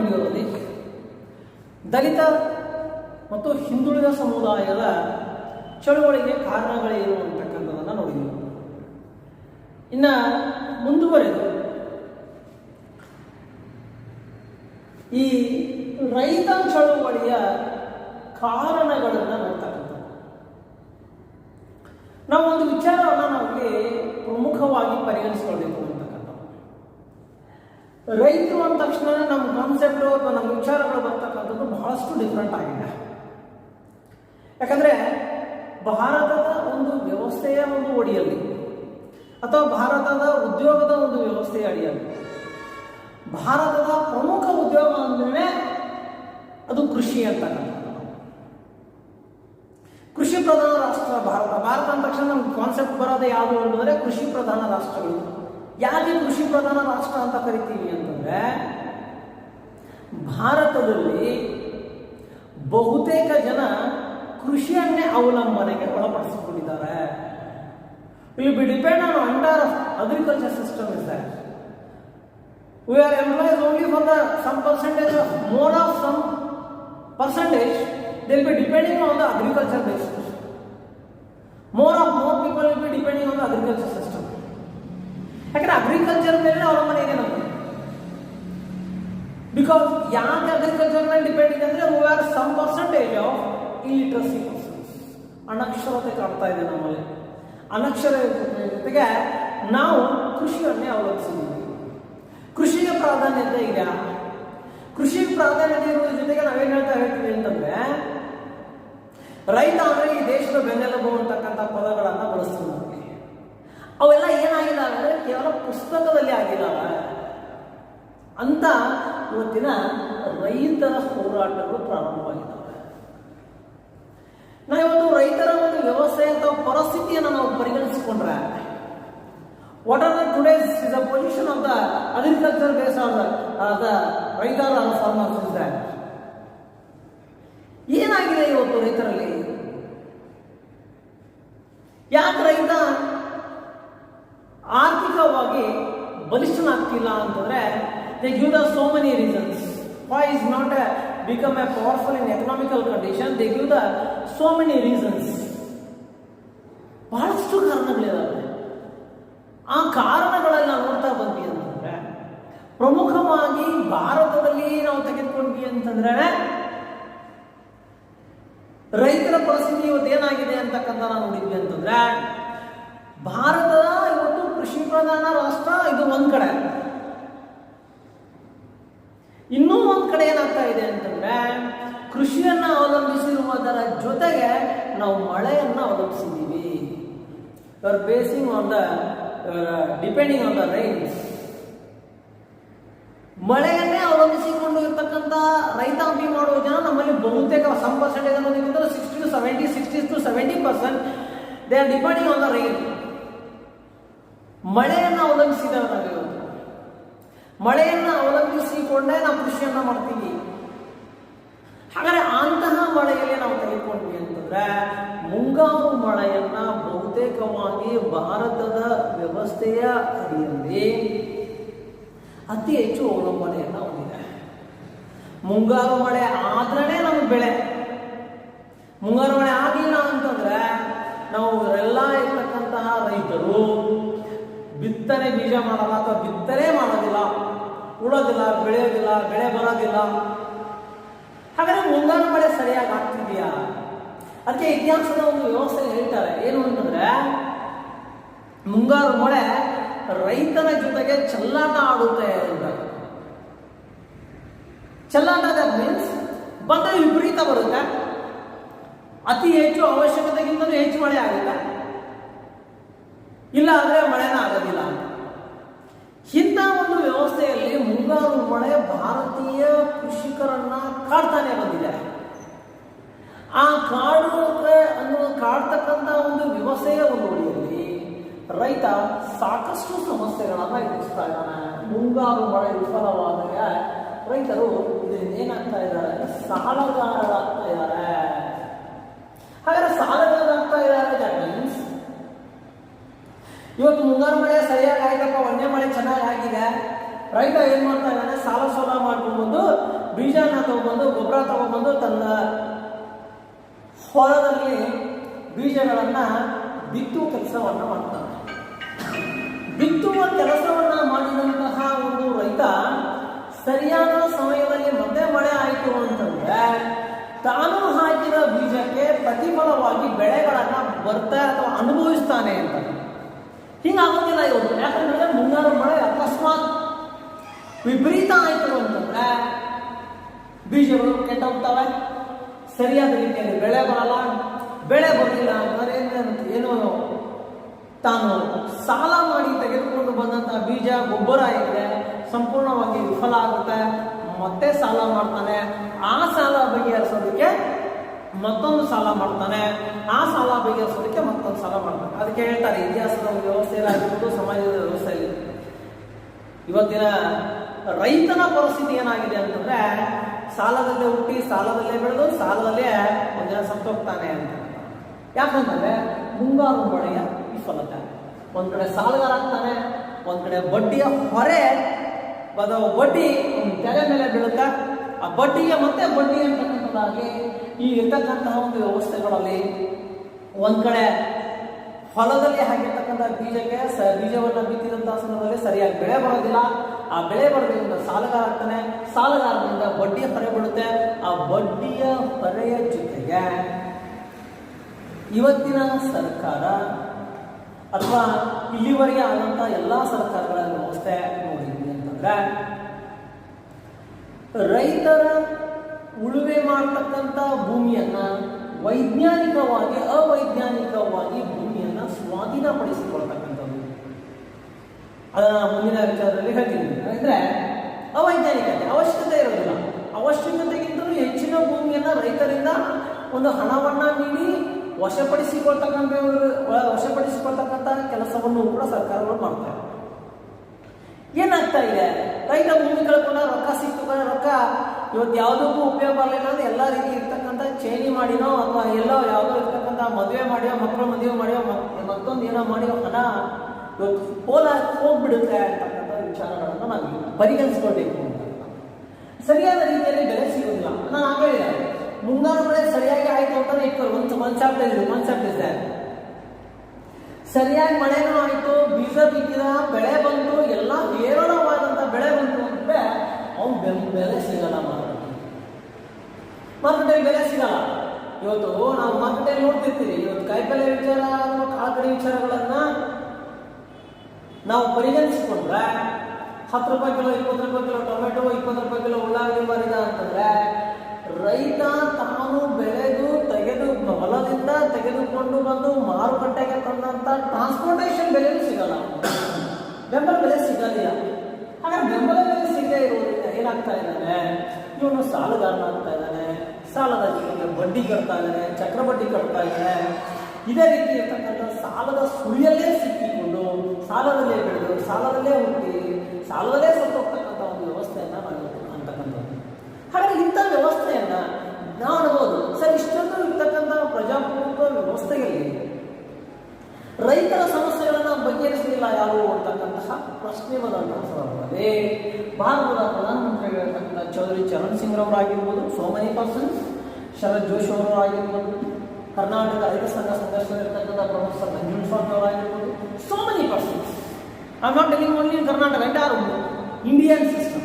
ವಿಡಿಯೋದಲ್ಲಿ ದಲಿತ ಮತ್ತು ಹಿಂದುಳಿದ ಸಮುದಾಯದ ಚಳುವಳಿಗೆ ಕಾರಣಗಳೇನು ಅಂತಕ್ಕಂಥದ್ದನ್ನು ನೋಡಿದ್ದೀವಿ. ಇನ್ನು ಮುಂದುವರೆದು ಈ ರೈತ ಚಳುವಳಿಯ ಕಾರಣಗಳನ್ನು ನೋಡ್ತಕ್ಕಂಥ ನಾವು ಒಂದು ವಿಚಾರವನ್ನು ನಮಗೆ ಪ್ರಮುಖವಾಗಿ ಪರಿಗಣಿಸಿಕೊಳ್ಬೇಕು ಅಂತಕ್ಕಂಥ. ರೈತರು ಅಂದ ತಕ್ಷಣ ನಮ್ಮ ಕಾನ್ಸೆಪ್ಟು ಅಥವಾ ನಮ್ಮ ವಿಚಾರಗಳು ಬರ್ತಕ್ಕಂಥದ್ದು ಬಹಳಷ್ಟು ಡಿಫ್ರೆಂಟ್ ಆಗಿದೆ. ಯಾಕಂದರೆ ಭಾರತದ ಒಂದು ವ್ಯವಸ್ಥೆಯ ಒಂದು ಒಡಿಯಲ್ಲಿ ಅಥವಾ ಭಾರತದ ಉದ್ಯೋಗದ ಒಂದು ವ್ಯವಸ್ಥೆಯ ಅಡಿಯಲ್ಲಿ ಭಾರತದ ಪ್ರಮುಖ ಉದ್ಯೋಗ ಅಂದ್ರೆ ಅದು ಕೃಷಿ ಅಂತಕ್ಕಂಥದ್ದು. ಕೃಷಿ ಪ್ರಧಾನ ರಾಷ್ಟ್ರ ಭಾರತ ಅಂದ ತಕ್ಷಣ ನಮ್ಗೆ ಕಾನ್ಸೆಪ್ಟ್ ಬರೋದೇ ಯಾವುದು ಅಂತಂದರೆ ಕೃಷಿ ಪ್ರಧಾನ ರಾಷ್ಟ್ರಗಳು. ಯಾಕೆ ಕೃಷಿ ಪ್ರಧಾನ ರಾಷ್ಟ್ರ ಅಂತ ಕರಿತೀವಿ ಅಂತಂದ್ರೆ ಭಾರತದಲ್ಲಿ ಬಹುತೇಕ ಜನ ಕೃಷಿಯನ್ನೇ ಅವಲಂಬನೆಗೆ ಒಳಪಡಿಸಿಕೊಂಡಿದ್ದಾರೆ. will be depend on entire agriculture system is there. We are employees only for the some percentage of more of some percentage they will be depending on the agriculture basis. More people will be depending on the agriculture system. ಯಾಕಂದ್ರೆ agriculture ಮೇಲೆ ಅವಲಂಬನೆ ಇದೆ ನಮಗೆ. Because ಯಾಕೆ agriculture ಮೇಲೆ depend ಇದೆ ಅಂದ್ರೆ we are some percentage of illiteracy persons. ಅನಕ್ಷರತೆ ಕಾಡ್ತಾ ಇದೆ ನಮ್ಮಲ್ಲಿ. ಅನಕ್ಷರ ಜೊತೆಗೆ ನಾವು ಕೃಷಿಯನ್ನೇ ಅವಲಂಬಿಸಿದ್ದೀವಿ. ಕೃಷಿಗೆ ಪ್ರಾಧಾನ್ಯತೆ ಇದೆ. ಕೃಷಿಗೆ ಪ್ರಾಧಾನ್ಯತೆ ಇರುವುದ್ರ ಜೊತೆಗೆ ನಾವೇನು ಹೇಳ್ತೀವಿ ಅಂತಂದ್ರೆ ರೈತ ಅಂದ್ರೆ ಈ ದೇಶದ ಬೆನ್ನೆಲುಬು ಅಂತಕ್ಕಂಥ ಪದಗಳನ್ನು ಬಳಸ್ತೀವಿ ನಮಗೆ. ಅವೆಲ್ಲ ಏನಾಗಿದ್ದಾವೆ ಅಂದ್ರೆ ಕೇವಲ ಪುಸ್ತಕದಲ್ಲಿ ಆಗಿದ್ದಾವೆ ಅಂತ ಇವತ್ತಿನ ರೈತರ ಹೋರಾಟಗಳು ಪ್ರಾರಂಭವಾಗಿದ್ದಾವೆ. ನಾವಿವತ್ತು ರೈತರ ಒಂದು ವ್ಯವಸ್ಥೆ ಅಥವಾ ಪರಿಸ್ಥಿತಿಯನ್ನು ನಾವು ಪರಿಗಣಿಸಿಕೊಂಡ್ರೆ what are the today's is the position of the agriculture base of the ರೈತರ ಫಾರ್ಮರ್ಸ್ ಇಸ್ ದಟ್. ಏನಾಗಿದೆ ಇವತ್ತು ರೈತರಲ್ಲಿ? ಯಾಕೆ ರೈತ ಆರ್ಥಿಕವಾಗಿ ಬಲಿಷ್ಠನಾಗ್ತಿಲ್ಲ ಅಂತಂದ್ರೆ they give the so many reasons why is not become a powerful in economical condition. They give the so many reasons. ಬಹಳಷ್ಟು ಕಾರಣಗಳಿದಾವೆ. ಆ ಕಾರಣಗಳೆಲ್ಲ ನೋಡ್ತಾ ಬಂದ್ವಿ ಅಂತಂದ್ರೆ ಪ್ರಮುಖವಾಗಿ ಭಾರತದಲ್ಲಿ ನಾವು ತೆಗೆದುಕೊಂಡ್ವಿ ಅಂತಂದ್ರೆ ರೈತರ ಪರಿಸ್ಥಿತಿ ಇವತ್ತೇನಾಗಿದೆ ಅಂತಕ್ಕಂಥ ನಾವು ನೋಡಿದ್ವಿ ಅಂತಂದ್ರೆ ಭಾರತದ ಇವತ್ತು ಕೃಷಿ ಪ್ರಧಾನ ರಾಷ್ಟ್ರ ಇದು ಒಂದ್ ಕಡೆ. ಇನ್ನೂ ಒಂದ್ ಕಡೆ ಏನಾಗ್ತಾ ಇದೆ ಅಂತಂದ್ರೆ ಕೃಷಿಯನ್ನ ಅವಲಂಬಿಸಿರುವುದರ ಜೊತೆಗೆ ನಾವು ಮಳೆಯನ್ನ ಅವಲಂಬಿಸಿದ್ದೀವಿ. You are basing on the depending on the rains. ಮಳೆಯನ್ನೇ ಅವಲಂಬಿಸಿಕೊಂಡು ಇರ್ತಕ್ಕಂಥ ರೈತಾಪಿ ಮಾಡುವ ಜನ ನಮ್ಮಲ್ಲಿ ಬಹುತೇಕ ಸಮ್ ಪರ್ಸೆಂಟೇಜ್ ಅನ್ನೋದಕ್ಕಿಂತ 60 to 70% they are depending on the rain. ಮಳೆಯನ್ನು ಅವಲಂಬಿಸಿದ್ದೇವೆ ನಾವಿವತ್ತು. ಮಳೆಯನ್ನು ಅವಲಂಬಿಸಿಕೊಂಡೇ ನಾವು ಕೃಷಿಯನ್ನ ಮಾಡ್ತೀವಿ. ಹಾಗಾದ್ರೆ ಅಂತಹ ಮಳೆಯಲ್ಲಿ ನಾವು ತೆಗೆದುಕೊಂಡ್ವಿ ಅಂತಂದ್ರೆ ಮುಂಗಾರು ಮಳೆಯನ್ನ ಬಹುತೇಕವಾಗಿ ಭಾರತದ ವ್ಯವಸ್ಥೆಯ ಅಡಿಯಲ್ಲಿ ಅತಿ ಹೆಚ್ಚು ಅವಲಂಬನೆಯನ್ನ ಹೊಂದಿದೆ. ಮುಂಗಾರು ಮಳೆ ಆದ್ರೆ ನಮ್ಗೆ ಬೆಳೆ. ಮುಂಗಾರು ಮಳೆ ಆಗಿಲ್ಲ ಅಂತಂದ್ರೆ ನಾವು ಎಲ್ಲ ಇರ್ತಕ್ಕಂತಹ ರೈತರು ಬಿತ್ತನೆ ಬೀಜ ಮಾಡಲ್ಲ ಅಥವಾ ಬಿತ್ತನೆ ಮಾಡೋದಿಲ್ಲ, ಉಳೋದಿಲ್ಲ, ಬೆಳೆಯೋದಿಲ್ಲ, ಬೆಳೆ ಬರೋದಿಲ್ಲ. ಹಾಗಾದ್ರೆ ಮುಂಗಾರು ಮಳೆ ಸರಿಯಾಗಿ ಆಗ್ತಿದೆಯಾ? ಅದಕ್ಕೆ ಇತಿಹಾಸದ ಒಂದು ವ್ಯವಸ್ಥೆ ಹೇಳ್ತಾರೆ ಏನು ಅಂತಂದ್ರೆ ಮುಂಗಾರು ಮಳೆ ರೈತನ ಜೊತೆಗೆ ಚೆಲ್ಲಾಟ ಆಡುತ್ತೆ ಅಂತ. ಚೆಲ್ಲಾಟ ಮೀನ್ಸ್ ಬಂದ ವಿಪರೀತ ಬರುತ್ತೆ. ಅತಿ ಹೆಚ್ಚು ಅವಶ್ಯಕತೆಗಿಂತಲೂ ಹೆಚ್ಚು ಮಳೆ ಆಗುತ್ತೆ, ಇಲ್ಲ ಅಂದ್ರೆ ಮಳೆನ ಆಗೋದಿಲ್ಲ. ಇಂಥ ಒಂದು ವ್ಯವಸ್ಥೆಯಲ್ಲಿ ಮುಂಗಾರು ಮಳೆ ಭಾರತೀಯ ಕೃಷಿಕರನ್ನ ಕಾಡ್ತಾನೆ ಬಂದಿದೆ. ಆ ಕಾಡ್ತಕ್ಕಂಥ ಒಂದು ವ್ಯವಸ್ಥೆಯ ಒಂದು ಒಡಿಯಲ್ಲಿ ರೈತ ಸಾಕಷ್ಟು ಸಮಸ್ಯೆಗಳನ್ನ ಎದುರಿಸ್ತಾ ಇದ್ದಾನೆ. ಮುಂಗಾರು ಮಳೆ ವಿಫಲವಾದಾಗ ರೈತರು ಏನಾಗ್ತಾ ಇದ್ದಾರೆ? ಸಾಲಗಾರರಾಗ್ತಾ ಇದ್ದಾರೆ. ಹಾಗಾದ್ರೆ ಸಾಲಗಾರರಾಗ್ತಾ ಇದ್ದಾರೆ ದಟ್ ಮೀನ್ಸ್ ಇವತ್ತು ಮುಂಗಾರು ಮಳೆ ಸರಿಯಾಗಿ ಆಯ್ತಪ್ಪ, ಒಂದೇ ಮಳೆ ಚೆನ್ನಾಗಿ ಆಗಿದೆ, ರೈತ ಏನ್ ಮಾಡ್ತಾ ಇದ್ದಾನೆ? ಸಾಲ ಮಾಡ್ಕೊಂಡು ಬೀಜನ ತಗೊಂಡ್ಬಂದು ಗೊಬ್ಬರ ತಗೊಂಡ್ಬಂದು ತನ್ನ ಹೊಲದಲ್ಲಿ ಬೀಜಗಳನ್ನು ಬಿತ್ತುವ ಕೆಲಸವನ್ನು ಮಾಡ್ತಾನೆ. ಬಿತ್ತುವ ಕೆಲಸವನ್ನ ಮಾಡಿದಂತಹ ಒಂದು ರೈತ ಸರಿಯಾದ ಸಮಯದಲ್ಲಿ ಮತ್ತೆ ಮಳೆ ಆಯಿತು ಅಂತಂದ್ರೆ ತಾನು ಹಾಕಿದ ಬೀಜಕ್ಕೆ ಪ್ರತಿಫಲವಾಗಿ ಬೆಳೆಗಳನ್ನ ಬರ್ತಾ ಅಥವಾ ಅನುಭವಿಸ್ತಾನೆ ಅಂತ. ಹೀಗಾಗೋದಿಲ್ಲ ಇವತ್ತು. ಯಾಕಂದ್ರೆ ಮುಂಗಾರು ಮಳೆ ಅಕಸ್ಮಾತ್ ವಿಪರೀತ ಆಯಿತು ಅಂತಂದ್ರೆ ಬೀಜಗಳು ಕೆಟ್ಟೋಗ್ತವೆ, ಸರಿಯಾದ ರೀತಿಯಲ್ಲಿ ಬೆಳೆ ಬರಲ್ಲ. ಬೆಳೆ ಬರಲಿಲ್ಲ ಅಂದರೆ ಏನು, ತಾನು ಸಾಲ ಮಾಡಿ ತೆಗೆದುಕೊಂಡು ಬಂದಂತಹ ಬೀಜ ಗೊಬ್ಬರ ಇದೆ ಸಂಪೂರ್ಣವಾಗಿ ವಿಫಲ ಆಗುತ್ತೆ. ಮತ್ತೆ ಸಾಲ ಮಾಡ್ತಾನೆ, ಆ ಸಾಲ ಬಗೆಹರಿಸೋದಕ್ಕೆ ಮತ್ತೊಂದು ಸಾಲ ಮಾಡ್ತಾನೆ, ಆ ಸಾಲ ಬಗೆಹರಿಸೋದಕ್ಕೆ ಮತ್ತೊಂದು ಸಾಲ ಮಾಡ್ತಾನೆ. ಅದಕ್ಕೆ ಹೇಳ್ತಾರೆ ಇತಿಹಾಸದ ವ್ಯವಸ್ಥೆಯಲ್ಲಾಗಿರ್ಬೋದು, ಸಮಾಜದ ವ್ಯವಸ್ಥೆಯಲ್ಲಿ ಇವತ್ತಿನ ರೈತನ ಪರಿಸ್ಥಿತಿ ಏನಾಗಿದೆ ಅಂತಂದ್ರೆ ಸಾಲದಲ್ಲೇ ಹುಟ್ಟಿ ಸಾಲದಲ್ಲೇ ಬೆಳೆದು ಸಾಲದಲ್ಲೇ ಒಂದಿನ ಸತ್ತೋಗ್ತಾನೆ ಅಂತ. ಯಾಕಂತಂದ್ರೆ ಮುಂಗಾರು ಮಳೆಯ ವಿಫಲತೆ. ಒಂದ್ ಕಡೆ ಸಾಲಗಾರ ಆಗ್ತಾನೆ, ಒಂದ್ ಕಡೆ ಬಡ್ಡಿಯ ಹೊರೆ ಬಡ್ಡಿ ತೆರೆ ಮೇಲೆ ಬೀಳುತ್ತೆ. ಆ ಬಡ್ಡಿಗೆ ಮತ್ತೆ ಬಡ್ಡಿ ಅಂತಕ್ಕಂಥದ್ದಾಗಿ ಈ ಇರ್ತಕ್ಕಂತಹ ಒಂದು ವ್ಯವಸ್ಥೆಗಳಲ್ಲಿ ಒಂದ್ ಕಡೆ ಹೊಲದಲ್ಲಿ ಹಾಕಿರ್ತಕ್ಕಂಥ ಬೀಜಕ್ಕೆ ಬೀಜವನ್ನು ಬಿತ್ತಿದಂತಹ ಸಂದರ್ಭದಲ್ಲಿ ಸರಿಯಾಗಿ ಬೆಳೆ ಬರೋದಿಲ್ಲ. ಆ ಬೆಳೆ ಬರೋದ್ರಿಂದ ಸಾಲಗಾರ ಆಗ್ತಾನೆ, ಸಾಲಗಾರದಿಂದ ಬಡ್ಡಿಯ ಹೊರೆ ಬೀಳುತ್ತೆ. ಆ ಬಡ್ಡಿಯ ಹೊರೆಯ ಜೊತೆಗೆ ಇವತ್ತಿನ ಸರ್ಕಾರ ಅಥವಾ ಇಲ್ಲಿವರೆಗೆ ಆದಂತಹ ಎಲ್ಲಾ ಸರ್ಕಾರಗಳ ವ್ಯವಸ್ಥೆ ನೋಡಿದ್ವಿ ಅಂತಂದ್ರೆ ರೈತರ ಉಳುಮೆ ಮಾಡತಕ್ಕಂಥ ಭೂಮಿಯನ್ನ ವೈಜ್ಞಾನಿಕವಾಗಿ ಅವೈಜ್ಞಾನಿಕವಾಗಿ ಭೂಮಿಯನ್ನ ಸ್ವಾಧೀನಪಡಿಸಿಕೊಳ್ತಕ್ಕಂಥದ್ದು. ಅದನ್ನ ಮುಂದಿನ ವಿಚಾರದಲ್ಲಿ ಹೇಳ್ತೀನಿ. ಅಂದ್ರೆ ಅವೈಜ್ಞಾನಿಕತೆ, ಅವಶ್ಯಕತೆ ಇರೋದಿಲ್ಲ. ಅವಶ್ಯಕತೆಗಿಂತಲೂ ಹೆಚ್ಚಿನ ಭೂಮಿಯನ್ನ ರೈತರಿಂದ ಒಂದು ಹಣವನ್ನ ನೀಡಿ ವಶಪಡಿಸಿಕೊಳ್ತಕ್ಕಂಥ ಕೆಲಸವನ್ನು ಕೂಡ ಸರ್ಕಾರಗಳು ಮಾಡ್ತಾರೆ. ಏನಾಗ್ತಾ ಇದೆ, ರೈತ ಭೂಮಿ ಕಳ್ಕೊಂಡ ರೊಕ್ಕ ಸಿಕ್ತು, ರೊಕ್ಕ ಇವತ್ತು ಯಾವುದಕ್ಕೂ ಉಪಯೋಗ ಬರಲಿಲ್ಲ ಅಂದ್ರೆ ಎಲ್ಲ ರೀತಿ ಇರ್ತಕ್ಕಂಥ ಚೇಂಜ್ ಮಾಡಿನೋ ಅಥವಾ ಎಲ್ಲೋ ಯಾವುದೋ ಇರ್ತಕ್ಕಂಥ ಮದುವೆ ಮಾಡಿಯೋ, ಮಕ್ಕಳು ಮದುವೆ ಮಾಡಿಯೋ, ಮತ್ತೊಂದು ಏನೋ ಮಾಡಿಯೋ ಹಣ ಇವತ್ತು ಪೋಲ ಹೋಗ್ಬಿಡುತ್ತೆ ಅಂತಕ್ಕಂಥ ವಿಚಾರಗಳನ್ನು ನಾವು ಪರಿಗಣಿಸ್ಕೊಳ್ಬೇಕು ಅಂತ. ಸರಿಯಾದ ರೀತಿಯಲ್ಲಿ ಬೆಲೆ ಸಿಗೋದಿಲ್ಲ. ನಾನು ಹೇಳಿದೆ ಮುಂಗಾರು ಮಳೆ ಸರಿಯಾಗಿ ಆಯ್ತು ಅಂತಾನೆ ಇಟ್ಕೊಳ್ಳಿ. ಒಂದು ಕಾನ್ಸೆಪ್ಟ್ ಇದೆ. ಸರಿಯಾಗಿ ಮಳೆನೂ ಆಯಿತು, ಬೀಜ ಬಿತ್ತಿದ, ಬೆಳೆ ಬಂತು, ಎಲ್ಲ ಹೇರಳವಾದಂಥ ಬೆಳೆ ಬಂತು ಅಂದ್ರೆ ಅವ್ನು ಬೆಲೆ ಸಿಗಲ್ಲ. ಮಾರುಕಟ್ಟೆಯಲ್ಲಿ ಬೆಲೆ ಸಿಗಲ್ಲ. ಇವತ್ತು ನಾವು ಮಾರುಕಟ್ಟೆಯಲ್ಲಿ ನೋಡ್ತಿರ್ತೀವಿ. ಇವತ್ತು ಕಾಯಿಪಲ್ಯ ವಿಚಾರ ಅಥವಾ ಕಾಳುಕಡಿ ವಿಚಾರಗಳನ್ನ ನಾವು ಪರಿಗಣಿಸಿಕೊಂಡ್ರೆ 10 ರೂಪಾಯಿ ಕಿಲೋ, 20 ರೂಪಾಯಿ ಕಿಲೋ ಟೊಮೆಟೊ, 20 ರೂಪಾಯಿ ಕಿಲೋ ಉಳ್ಳಾಗಡ್ಡಿ ಮಾರಿದ ಅಂತಂದ್ರೆ ರೈತ ತಾನು ಬೆಳೆದು ಹೊಲದಿಂದ ತೆಗೆದುಕೊಂಡು ಬಂದು ಮಾರುಕಟ್ಟೆಗೆ ತಂದಂತ ಟ್ರಾನ್ಸ್ಪೋರ್ಟೇಷನ್ ಬೆಲೆನೂ ಸಿಗಲ್ಲ, ಬೆಂಬಲ ಬೆಲೆ ಸಿಗೋದಿಲ್ಲ. ಹಾಗಾದ್ರೆ ಬೆಂಬಲ ಬೆಲೆ ಸಿಗದೆ ಇರೋದ್ರಿಂದ ಏನಾಗ್ತಾ ಇದ್ದಾನೆ, ಇವನು ಸಾಲಗಾರನಾಗ್ತಾ ಇದ್ದಾನೆ, ಸಾಲದ ಜೊತೆಗೆ ಬಡ್ಡಿ ಕಟ್ತಾ ಇದ್ದಾನೆ, ಚಕ್ರ ಬಡ್ಡಿ ಕಟ್ತಾ ಇದ್ದಾನೆ. ಇದೇ ರೀತಿ ಇರ್ತಕ್ಕಂಥ ಸಾಲದ ಸುಳಿಯಲ್ಲೇ ಸಿಕ್ಕಿಕೊಂಡು ಸಾಲದಲ್ಲೇ ಬೆಳೆದು ಸಾಲದಲ್ಲೇ ಹುಟ್ಟಿ ಸಾಲದಲ್ಲೇ ಸತ್ತೋಗ್ತಕ್ಕಂಥ ಒಂದು ವ್ಯವಸ್ಥೆಯನ್ನ ಅಂತಕ್ಕಂಥದ್ದು. ಹಾಗಾಗಿ ಇಂಥ ವ್ಯವಸ್ಥೆಯನ್ನ ನಾವು ಅನ್ಬೋದು. ಸರ್, ಇಷ್ಟೊಂದು ಇರ್ತಕ್ಕಂಥ ಪ್ರಜಾಪ್ರಭುತ್ವ ವ್ಯವಸ್ಥೆಯಲ್ಲಿ ರೈತರ ಸಮಸ್ಯೆಗಳನ್ನ ಬಗೆಹರಿಸಲಿಲ್ಲ ಯಾರು ಅಂತಕ್ಕಂತಹ ಪ್ರಶ್ನೆ ಸಂದರ್ಭದಲ್ಲಿ ಭಾರತದ ಪ್ರಧಾನಮಂತ್ರಿಗಳಿರ್ತಕ್ಕಂಥ ಚೌಧರಿ ಚರಣ್ ಸಿಂಗ್ ರವರಾಗಿರ್ಬೋದು, so many persons, Sharad Joshi ಅವರು ಆಗಿರ್ಬೋದು, ಕರ್ನಾಟಕ ರೈತ ಸಂಘ ಸಂಘರ್ಷದಲ್ಲಿರ್ತಕ್ಕಂಥ ಪ್ರೊಫೆಸರ್ ನಂಜುಂಡಸ್ವಾಮಿ ಅವರಾಗಿರ್ಬೋದು, so many persons. I am not telling only in Karnataka, entire Indian system.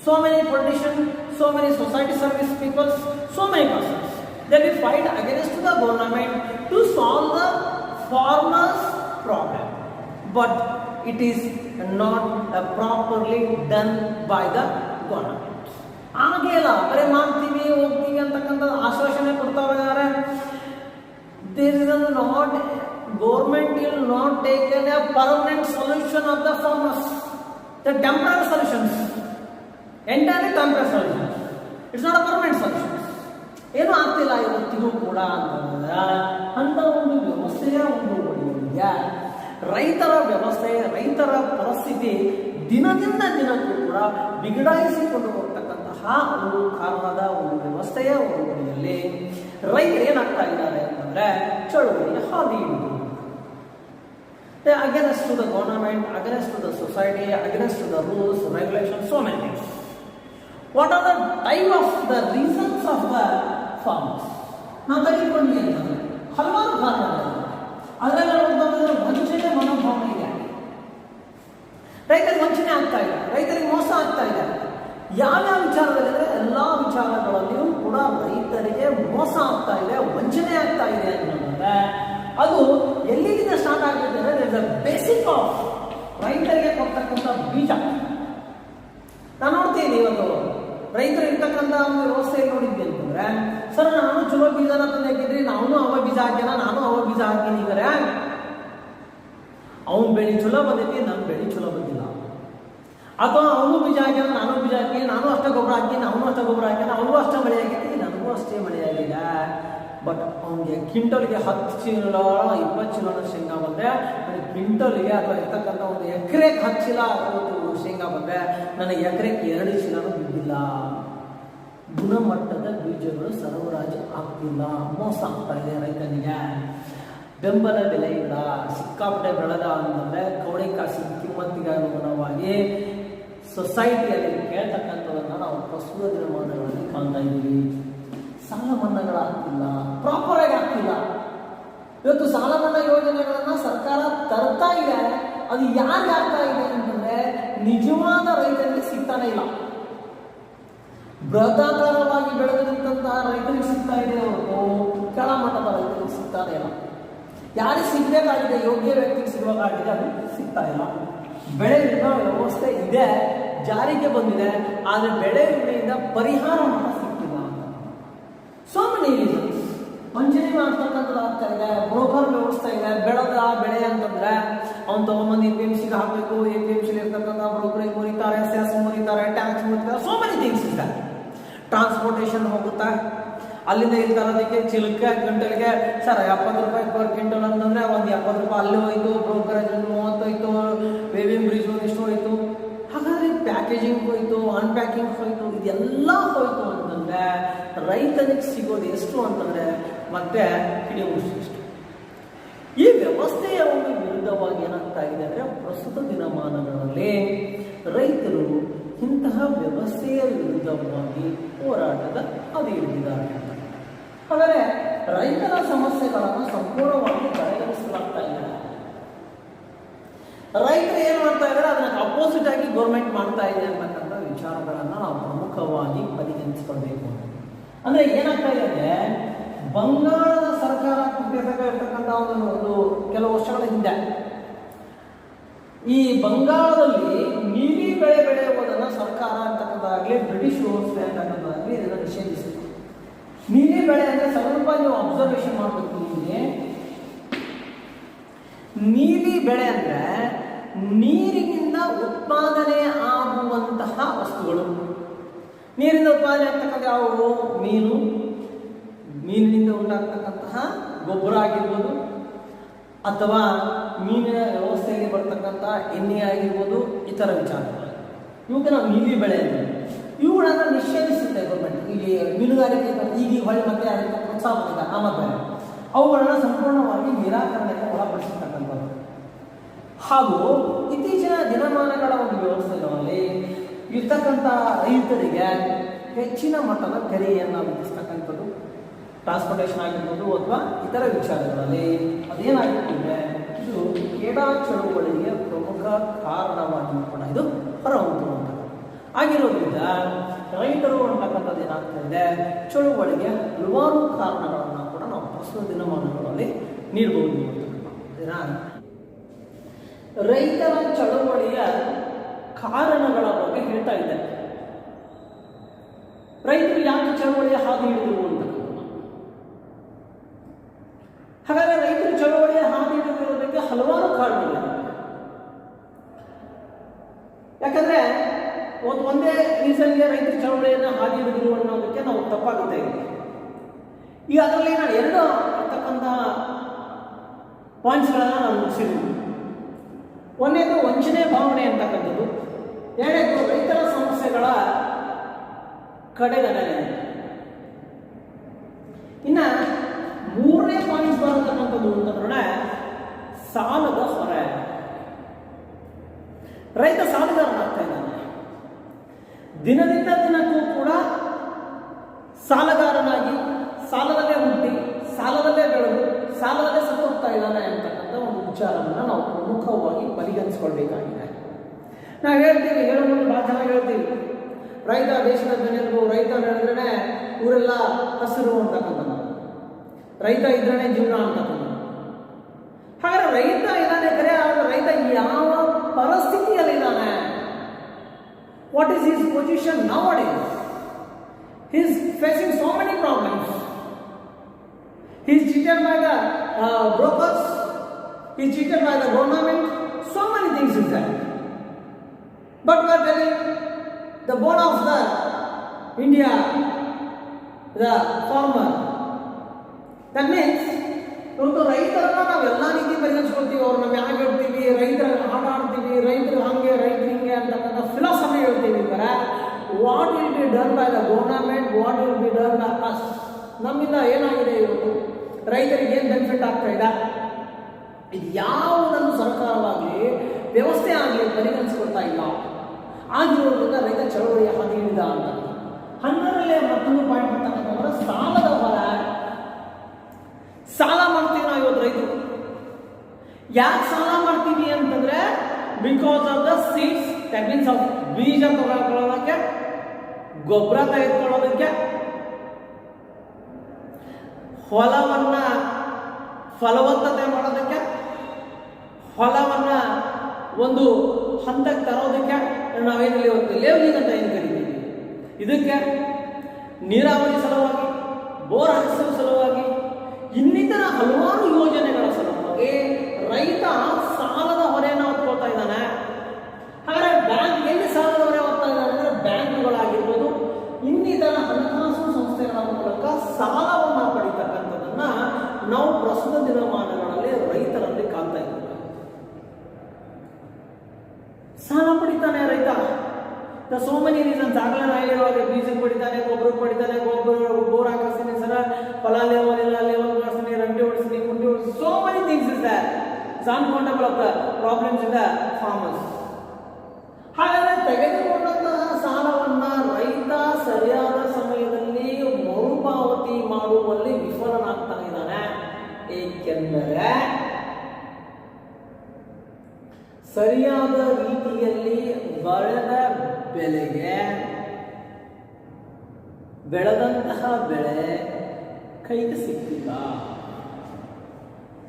So many politicians, so many society service people, so many persons. They will fight against the government to solve the farmers' problem. But it is not properly done by the government. ಹಾಗೆ ಅಲ್ಲ, ಬರೀ ಮಾಡ್ತೀವಿ ಹೋಗ್ತೀವಿ ಅಂತಕ್ಕಂಥ ಆಶ್ವಾಸನೆ ಕೊಡ್ತಾ ಇದ್ದಾರೆ. There is not, government will not take a permanent solution of the farmers. The temporary solutions, entirely temporary solutions. It's not a permanent solution. ಏನು ಆಗ್ತಿಲ್ಲ ಇವತ್ತಿಗೂ ಕೂಡ ಅಂತಂದ್ರೆ ಅಂತ ಒಂದು ವ್ಯವಸ್ಥೆಯ ಒಂದು ಒಡೆಯ ರೈತರ ವ್ಯವಸ್ಥೆ, ರೈತರ ಪರಿಸ್ಥಿತಿ ದಿನದಿಂದ ದಿನಕ್ಕೂ ಕೂಡ ಬಿಗಡಾಯಿಸಿಕೊಂಡು ಹೋಗ್ತಕ್ಕಂತಹ ಒಂದು ಕಾರಣದ ಒಂದು ವ್ಯವಸ್ಥೆಯ ಒಂದು ಒಡೆಯಲ್ಲಿ ರೈತರು ಏನಾಗ್ತಾ ಇದ್ದಾರೆ ಅಂತಂದ್ರೆ ಚಳುವಳಿಯ ಹಾದಿ ಹಿಡಿದು against to the government, against to the society, against to the rules, regulations, so many things. What are the type of the reasons of the farmers ನಾವು ತೆಗೆದುಕೊಂಡ್ವಿ ಅಂತಂದ್ರೆ ಹಲವಾರು ಕಾರಣಗಳಿವೆ. ಅದರೆಲ್ಲ ನೋಡ್ಕೊಂಡ್ರೆ ವಂಚನೆ ಮನೋಭಾವನೆ ಇದೆ, ರೈತರಿಗೆ ವಂಚನೆ ಆಗ್ತಾ ಇದೆ, ರೈತರಿಗೆ ಮೋಸ ಆಗ್ತಾ ಇದೆ. ಯಾವ್ಯಾವ ವಿಚಾರದಲ್ಲಿ ಅಂದರೆ ಎಲ್ಲ ವಿಚಾರಗಳಲ್ಲಿಯೂ ಕೂಡ ರೈತರಿಗೆ ಮೋಸ ಆಗ್ತಾ ಇದೆ, ವಂಚನೆ ಆಗ್ತಾ ಇದೆ ಅಂತಂದ್ರೆ ಅದು ಎಲ್ಲಿಂದ ಸ್ಟಾರ್ಟ್ ಆಗುತ್ತೆ ಅಂದರೆ ದ ಬೇಸಿಕ್ ಆಫ್ ರೈತರಿಗೆ ಕೊಡ್ತಕ್ಕಂಥ ಬೀಜ. ನಾನು ನೋಡ್ತೀನಿ ಇವತ್ತು ರೈತರು ಇರ್ತಕ್ಕಂಥ ಒಂದು ವ್ಯವಸ್ಥೆ ನೋಡಿದ್ವಿ ಅಂತಂದ್ರೆ, ಸರ್ ನಾನು ಚಲೋ ಬೀಜನ ತಂದು ಹಾಕಿದ್ರಿ, ನಾನು ಅವ ಬೀಜ ಹಾಕ್ಯಾನ, ನಾನು ಅವ ಬೀಜ ಹಾಕಿನಿ, ಇವರೇ ಅವನ ಬೆಳೆ ಚಲೋ ಬಂದೈತಿ, ನನ್ನ ಬೆಳೆ ಚಲೋ ಬಂದಿಲ್ಲ. ಅಥವಾ ಅವನು ಬೀಜ ಹಾಕ್ಯಾನ, ನಾನು ಬೀಜ ಹಾಕಿ, ನಾನು ಅಷ್ಟೇ ಗೊಬ್ಬರ ಹಾಕಿನಿ, ಅವನು ಅಷ್ಟೇ ಗೊಬ್ಬರ ಹಾಕ್ಯಾನ, ಅವನಿಗೂ ಅಷ್ಟೇ ಮಳೆ ಆಗೈತಿ, ನನಗೂ ಅಷ್ಟೇ ಮಳೆ ಆಗಿದೆ. ಬಟ್ ಅವನಿಗೆ ಕ್ವಿಂಟಲ್ಗೆ 10 ಚೀಲ 20 ಚೀಲ ಶೇಂಗಾ ಬಂದರೆ, ನನಗೆ ಕ್ವಿಂಟಲ್ಗೆ ಅಥವಾ ಇರ್ತಕ್ಕಂಥ ಒಂದು ಎಕರೆಗೆ 10 ಚೀಲ ಶೇಂಗಾ ಬಂದರೆ ನನಗೆ ಎಕರೆಗೆ 2 ಚೀಲನೂ ಬಿದ್ದಿಲ್ಲ. ಗುಣಮಟ್ಟದ ಬೀಜಗಳು ಸರಬರಾಜು ಆಗ್ತಿಲ್ಲ, ಮೋಸ ಆಗ್ತಾ ಇದೆ ರೈತನಿಗೆ. ಬೆಂಬಲ ಬೆಲೆ ಇಲ್ಲ, ಸಿಕ್ಕಾಪಟ್ಟೆ ಬೆಳೆದ ಅಂತಂದರೆ ಕವಡೆ ಕಾಸಿನ ಕಿಮ್ಮತ್ತಿಗೆ ಅನುಗುಣವಾಗಿ ಸೊಸೈಟಿಯಲ್ಲಿ ಕೇಳ್ತಕ್ಕಂಥದನ್ನು ನಾವು ಪ್ರಸ್ತುತ ದಿನಮಾನಗಳಲ್ಲಿ ಕಾಣ್ತಾ ಇದ್ದೀವಿ. ಸಾಲ ಮನ್ನಾಗಳಾಗ್ತಿಲ್ಲ, ಪ್ರಾಪರ್ ಆಗಿ ಆಗ್ತಿಲ್ಲ. ಇವತ್ತು ಸಾಲ ಮನ್ನಾ ಯೋಜನೆಗಳನ್ನ ಸರ್ಕಾರ ತರ್ತಾ ಇದೆ, ಅದು ಯಾರಿಗೆ ಆಗ್ತಾ ಇದೆ ಅಂತಂದ್ರೆ ನಿಜವಾದ ರೈತರಿಗೆ ಸಿಗ್ತಾನೆ ಇಲ್ಲ. ಬೃಹದಾಕಾರವಾಗಿ ಬೆಳೆದಂತಹ ರೈತರಿಗೆ ಸಿಗ್ತಾ ಇದೆ ಹೊರತು ಕೆಳಮಟ್ಟದ ರೈತರಿಗೆ ಸಿಗ್ತಾನೆ ಇಲ್ಲ. ಯಾರಿಗೆ ಸಿಗಬೇಕಾಗಿದೆ, ಯೋಗ್ಯ ವ್ಯಕ್ತಿಗೆ ಸಿಗಬೇಕಾಗಿದೆ, ಅದು ಸಿಗ್ತಾ ಇಲ್ಲ. ಬೆಳೆ ವಿಮಾ ವ್ಯವಸ್ಥೆ ಇದೆ, ಜಾರಿಗೆ ಬಂದಿದೆ, ಆದರೆ ಬೆಳೆ ವಿಮೆಯಿಂದ ಪರಿಹಾರ ಮಾತ್ರ ಸಿಗ್ತಿಲ್ಲ ಅಂತ. So many reasons. ವಂಚನೆ ಮಾಡ್ತಕ್ಕಂಥದ್ದು ಆಗ್ತಾ ಇದೆ, ಬ್ರೋಕರ್ ವ್ಯವಸ್ಥೆ ಇದೆ. ಬೆಳೆದ ಬೆಳೆ ಅಂತಂದ್ರೆ ಅವ್ನು ತಗೊಂಬಂದು APMC ಹಾಕಬೇಕು, APMC ಇರ್ತಕ್ಕಂಥ ಬ್ರೋಕರೇಜ್ ಮುರಿತಾರೆ, ಸೆಸ್ ಮುರಿತಾರೆ, ಟ್ಯಾಕ್ಸ್ ಮುರಿತಾರೆ, ಸೋ ಮೆನಿ ಥಿಂಗ್ಸ್ ಇದೆ. ಟ್ರಾನ್ಸ್ಪೋರ್ಟೇಷನ್ ಹೋಗುತ್ತಾ, ಅಲ್ಲಿಂದ ಇಲ್ಲಿ ತರೋದಕ್ಕೆ ಚಿಲಕ್ಕೆ ಗಂಟಲಿಗೆ ಸರ್ 70 ರೂಪಾಯಿ ಪರ್ ಕ್ವಿಂಟಲ್ ಅಂತಂದ್ರೆ ಒಂದು 70 ರೂಪಾಯಿ ಅಲ್ಲಿ ಹೋಯ್ತು, ಬ್ರೋಕರೇಜ್ 30 ಹೋಯ್ತು, ವೇವಿಂಗ್ ಬ್ರಿಡ್ಜ್ ಒಂದಿಷ್ಟು ಹೋಯ್ತು. ಹಾಗಾದ್ರೆ ಪ್ಯಾಕೇಜಿಂಗ್ ಹೋಯ್ತು, ಅನ್ಪ್ಯಾಕಿಂಗ್ ಹೋಯ್ತು, ಇದೆಲ್ಲ ಹೋಯ್ತು ಅಂತಂದ್ರೆ ರೈತನಿಗೆ ಸಿಗೋದು ಎಷ್ಟು ಅಂತಂದ್ರೆ ಮತ್ತೆ ಹಿಡಿಯುವಷ್ಟು. ಈ ವ್ಯವಸ್ಥೆಯ ಒಂದು ವಿರುದ್ಧವಾಗಿ ಏನಾಗ್ತಾ ಇದೆ ಅಂದರೆ ಪ್ರಸ್ತುತ ದಿನಮಾನಗಳಲ್ಲಿ ರೈತರು ಇಂತಹ ವ್ಯವಸ್ಥೆಯ ವಿರುದ್ಧವಾಗಿ ಹೋರಾಟದ ಹಾದಿಯಿಳಿದಿದ್ದಾರೆ. ಆದರೆ ರೈತರ ಸಮಸ್ಯೆಗಳನ್ನು ಸಂಪೂರ್ಣವಾಗಿ ಪರಿಹರಿಸಲಾಗ್ತಾ ಇಲ್ಲ. ರೈತರು ಏನು ಮಾಡ್ತಾ ಇದ್ದಾರೆ, ಅದನ್ನ ಅಪೋಸಿಟ್ ಆಗಿ ಗೌರ್ಮೆಂಟ್ ಮಾಡ್ತಾ ಇದೆ ಅಂತಕ್ಕಂಥ ವಿಚಾರಗಳನ್ನು ನಾವು ಪ್ರಮುಖವಾಗಿ ಪರಿಗಣಿಸಿಕೊಳ್ಬೇಕು. ಅಂದ್ರೆ ಏನಾಗ್ತಾ ಇದೆ ಅಂದ್ರೆ, ಬಂಗಾಳದ ಸರ್ಕಾರ ಇರ್ತಕ್ಕಂಥ ಒಂದು ಕೆಲವು ವರ್ಷಗಳ ಹಿಂದೆ ಈ ಬಂಗಾಳದಲ್ಲಿ ನೀಲಿ ಬೆಳೆ ಬೆಳೆಯುವುದನ್ನು ಸರ್ಕಾರ ಅಂತಕ್ಕಂಥದ್ದಾಗಲಿ ಬ್ರಿಟಿಷ್ ವ್ಯವಸ್ಥೆ ಅಂತಕ್ಕಂಥದ್ದಾಗಲಿ ಇದನ್ನು ನಿಷೇಧಿಸಿತು. ನೀಲಿ ಬೆಳೆ ಅಂದರೆ ಸ್ವಲ್ಪ ನೀವು ಅಬ್ಸರ್ವೇಷನ್ ಮಾಡಬೇಕು. ನೀಲಿ ಬೆಳೆ ಅಂದರೆ ನೀರಿನಿಂದ ಉತ್ಪಾದನೆ ಆಗುವಂತಹ ವಸ್ತುಗಳು. ನೀರಿನಿಂದ ಉತ್ಪಾದನೆ ಆಗ್ತಕ್ಕಂಥ ಯಾವುವು? ಮೀನು, ಮೀನಿನಿಂದ ಉಂಟಾಗ್ತಕ್ಕಂತಹ ಗೊಬ್ಬರ ಆಗಿರ್ಬೋದು, ಅಥವಾ ಮೀನಿನ ವ್ಯವಸ್ಥೆಯಲ್ಲಿ ಬರ್ತಕ್ಕಂಥ ಎಣ್ಣೆ ಆಗಿರ್ಬೋದು, ಇತರ ವಿಚಾರಗಳು. ಇವಾಗ ನಾವು ನೀಲಿ ಬೆಳೆ ಇವುಗಳನ್ನು ನಿಷೇಧಿಸುತ್ತೆ ಗೌರ್ಮೆಂಟ್. ಈಗ ಮೀನುಗಾರಿಕೆ ಈಗ ಹೊಳೆ ಮತ್ತೆ ಅದಕ್ಕೆ ಪ್ರೋತ್ಸಾಹ ಮಾಡಿದ ಆಮದು ಅವುಗಳನ್ನು ಸಂಪೂರ್ಣವಾಗಿ ನಿರಾಕರಣೆಗೆ ಒಳಪಡಿಸತಕ್ಕಂಥದ್ದು. ಹಾಗೂ ಇತ್ತೀಚಿನ ದಿನಮಾನಗಳ ಒಂದು ವ್ಯವಸ್ಥೆಗಳಲ್ಲಿ ಇರ್ತಕ್ಕಂಥ ರೈತರಿಗೆ ಹೆಚ್ಚಿನ ಮಟ್ಟದ ತೆರಿಗೆಯನ್ನು ವಿಧಿಸ್ತಕ್ಕಂಥದ್ದು, ಟ್ರಾನ್ಸ್ಪೋರ್ಟೇಷನ್ ಆಗಿರ್ಬೋದು ಅಥವಾ ಇತರ ವಿಚಾರಗಳಲ್ಲಿ ಅದೇನಾಗಿರ್ತದೆ, ಇದು ಕೇಡಾ ಚಳುವಳಿಗೆ ಪ್ರಮುಖ ಕಾರಣವಾಗಿ ಕೂಡ ಇದು ಹೊರಹೊಮ್ಮುವಂಥದ್ದು ಆಗಿರೋದ್ರಿಂದ ರೈತರು ಅಂತಕ್ಕಂಥದ್ದು ಏನಾಗ್ತಾ ಇದೆ, ಚಳುವಳಿಗೆ ಹಲವಾರು ಕಾರಣಗಳನ್ನು ಕೂಡ ನಾವು ಪ್ರಸ್ತುತ ದಿನಮಾನಗಳಲ್ಲಿ ನೀಡಬಹುದು. ರೈತರ ಚಳುವಳಿಯ ಕಾರಣಗಳ ಬಗ್ಗೆ ಹೇಳ್ತಾ ಇದ್ದಾರೆ. ರೈತರು ಯಾಕೆ ಚಳುವಳಿಯ ಹಾದಿ ಹಿಡಿದರು ಅಂತಕ್ಕಂಥದ್ದು. ಹಾಗಾದ್ರೆ ರೈತರು ಚಳುವಳಿಯ ಹಾದಿ ಹಿಡಿದಿರೋದಕ್ಕೆ ಹಲವಾರು ಕಾರಣಗಳಿವೆ. ಯಾಕಂದ್ರೆ ಒಂದೇ ರೀಸನ್ಗೆ ರೈತರ ಚಳವಳಿಯನ್ನು ಹಾದಿ ಹಿಡಿದ್ರು ಅನ್ನೋದಕ್ಕೆ ನಾವು ತಪ್ಪಾಗುತ್ತೆ. ಈಗ ಅದರಲ್ಲಿ ನಾನು ಎರಡು ಇರ್ತಕ್ಕಂಥ ಪಾಯಿಂಟ್ಸ್ಗಳನ್ನು ನಾನು ಮುಗಿಸಿದ್ದೀನಿ. ಒಂದೇದು ವಂಚನೆ ಭಾವನೆ ಅಂತಕ್ಕಂಥದ್ದು, ಎರಡನೇದು ರೈತರ ಸಮಸ್ಯೆಗಳ ಕಡೆಗಣನೆ. ಇನ್ನ ಮೂರನೇ ಪಾಯಿಂಟ್ಸ್ ಬರತಕ್ಕಂಥದ್ದು ಅಂತಂದ್ರೆ ಸಾಲದ ಹೊರೆ. ರೈತ ಸಾಲಗಾರನಾಗ್ತಾ ಇದ್ದಾನೆ. ದಿನದಿಂದ ದಿನಕ್ಕೂ ಸಾಲಗಾರನಾಗಿ ಸಾಲದಲ್ಲೇ ಹುಟ್ಟಿ ಸಾಲದಲ್ಲೇ ಬೆಳೆದು ಸಾಲದಲ್ಲೇ ಸತ್ತೋಗ್ತಾ ಇದ್ದಾನೆ ಅಂತಕ್ಕಂಥ ಒಂದು ವಿಚಾರವನ್ನು ನಾವು ಪ್ರಮುಖವಾಗಿ ಪರಿಗಣಿಸ್ಕೊಳ್ಬೇಕಾಗಿದೆ. ನಾವು ಹೇಳ್ತೀವಿ, ಹೇಳೋದು ಭಾಳ ಚೆನ್ನಾಗಿ ಹೇಳ್ತೀವಿ, ರೈತ ದೇಶದ ಬೆನ್ನೆಲುಬು, ರೈತ ಬೆಳೆದ್ರೆ ಊರೆಲ್ಲ ಹಸಿರು ಅಂತಕ್ಕಂಥದ್ದು, ರೈತ ಇದ್ರೇ ಜೀವನ ಅಂತಕ್ಕಂಥದ್ದು. ಹಾಗಾದ್ರೆ ರೈತ ಇದ್ದಾನೆ ಕರೆ, ಆದರೆ ರೈತ ಯಾವ ಪರಿಸ್ಥಿತಿಯಲ್ಲಿದ್ದಾನೆ? What is his position nowadays? he is facing so many problems. He is cheated by the brokers, he is cheated by the government, so many things is there. But we are telling the bone of the India, the farmer. That means ಇವತ್ತು ರೈತರನ್ನ ನಾವು ಎಲ್ಲ ರೀತಿ ಪರಿಗಣಿಸ್ಕೊಳ್ತೀವಿ, ಅವ್ರು ನಾವು ಯಾಕೆ ಹೇಳ್ತೀವಿ, ರೈತರ ಆಟ ಆಡ್ತೀವಿ, ರೈತರು ಹಂಗೆ ರೈತರು ಹಿಂಗೆ ಅಂತಕ್ಕಂಥ ಫಿಲಾಸಫಿ ಹೇಳ್ತೀವಿ. What will be done by the government, what will be done by us? ನಮ್ಮಿಂದ ಏನಾಗಿದೆ ಇವತ್ತು, ರೈತರಿಗೆ ಏನು ಬೆನಿಫಿಟ್ ಆಗ್ತಾ ಇದೆ, ಇದು ಯಾವುದನ್ನು ಸರ್ಕಾರವಾಗಲಿ ವ್ಯವಸ್ಥೆ ಆಗಲಿ ಪರಿಗಣಿಸ್ಕೊಳ್ತಾ ಇಲ್ಲ. ಆಗಿರೋದ್ರಿಂದ ರೈತ ಚಳವಳಿಯ ಹಾದಿ ಹಿಡಿದ ಅಂತ. 12ನೇ ಮತ್ತೊಂದು ಪಾಯಿಂಟ್ ಅಂತಕ್ಕಂಥವ್ರ ಸಾಲದ ಹೊರ. ಸಾಲ ಮಾಡ್ತೀವಿ ನಾವು ಇವತ್ತು ರೈತರು. ಯಾಕೆ ಸಾಲ ಮಾಡ್ತೀವಿ ಅಂತಂದ್ರೆ because of the seeds, that means of ಬೀಜ ತಗೊಳ್ಳೋದಕ್ಕೆ, ಗೊಬ್ಬರ ತೆಗೆದುಕೊಳ್ಳೋದಕ್ಕೆ, ಹೊಲವನ್ನ ಫಲವತ್ತತೆ ಮಾಡೋದಕ್ಕೆ, ಹೊಲವನ್ನ ಒಂದು ಹಂತಕ್ಕೆ ತರೋದಕ್ಕೆ, ನಾವೇನಲ್ಲಿ ಒಂದು ಲೇವಲಿಂಗ್ ಅಂತ ಏನು ಕರಿತೀವಿ, ಇದಕ್ಕೆ ನೀರಾವರಿ ಸಲುವಾಗಿ, ಬೋರ್ ಹಾಕಿಸುವ ಸಲುವಾಗಿ, ಇನ್ನಿತರ ಹಲವಾರು ಯೋಜನೆಗಳ ಸಲುವಾಗಿ ರೈತ ಸಾಲದ ಹೊರೆಯನ್ನು ಹೊತ್ಕೊಳ್ತಾ ಇದ್ದಾನೆ. ಹಾಗಾದ್ರೆ ಬ್ಯಾಂಕ್ ಎಲ್ಲಿ ಸಾಲದ ಹೊರೆ ಹೊತ್ತಾ ಇದ್ದಾನೆ ಅಂದ್ರೆ ಬ್ಯಾಂಕ್ಗಳಾಗಿರ್ಬೋದು, ಇನ್ನಿತರ ಹಣಕಾಸು ಸಂಸ್ಥೆಗಳ ಮೂಲಕ ಸಾಲವನ್ನು ಪಡಿತಕ್ಕಂಥದ್ದನ್ನ ನಾವು ಪ್ರಸ್ತುತ ದಿನಮಾನಗಳಲ್ಲಿ ರೈತರಲ್ಲಿ ಕಾಣ್ತಾ ಇದ್ದೇವೆ. ಸಾಲ ಪಡಿತಾನೆ ರೈತ. So many reasons. ಆಗಲೇ ನಾ ಹೇಳಿರುವಾಗ ಬೀಜಕ್ಕೆ ಪಡಿತಾನೆ, ಗೊಬ್ಬರಕ್ಕೆ ಪಡಿತಾನೆ, ಬೋರ್ ಹಾಕಿಸ್ತೀನಿ ಸರ, ಹೊಲ ಲೆವೆಲ್ ಮಾಡಿಸ್ತೀನಿ, ರಂಡಿ ಹೊಡಿಸ್ತೀನಿ, ಗುಂಡಿ ಹೊಡಿಸ್ತೀನಿ, so many things is there. Uncountable of the problems in the farmers. ಹಾಗಾದ್ರೆ ತೆಗೆದುಕೊಂಡಂತಹ ಸಾಲವನ್ನ ರೈತ ಸರಿಯಾದ ಸಮಯದಲ್ಲಿ ಮರುಪಾವತಿ ಮಾಡುವಲ್ಲಿ ವಿಫಲನಾಗ್ತಾ ಇದ್ದಾನೆ. ಏಕೆಂದರೆ ಸರಿಯಾದ ರೀತಿಯಲ್ಲಿ ಬೆಳೆದಂತಹ ಬೆಳೆ ಕೈಗೆ ಸಿಕ್ಕಿಲ್ಲ,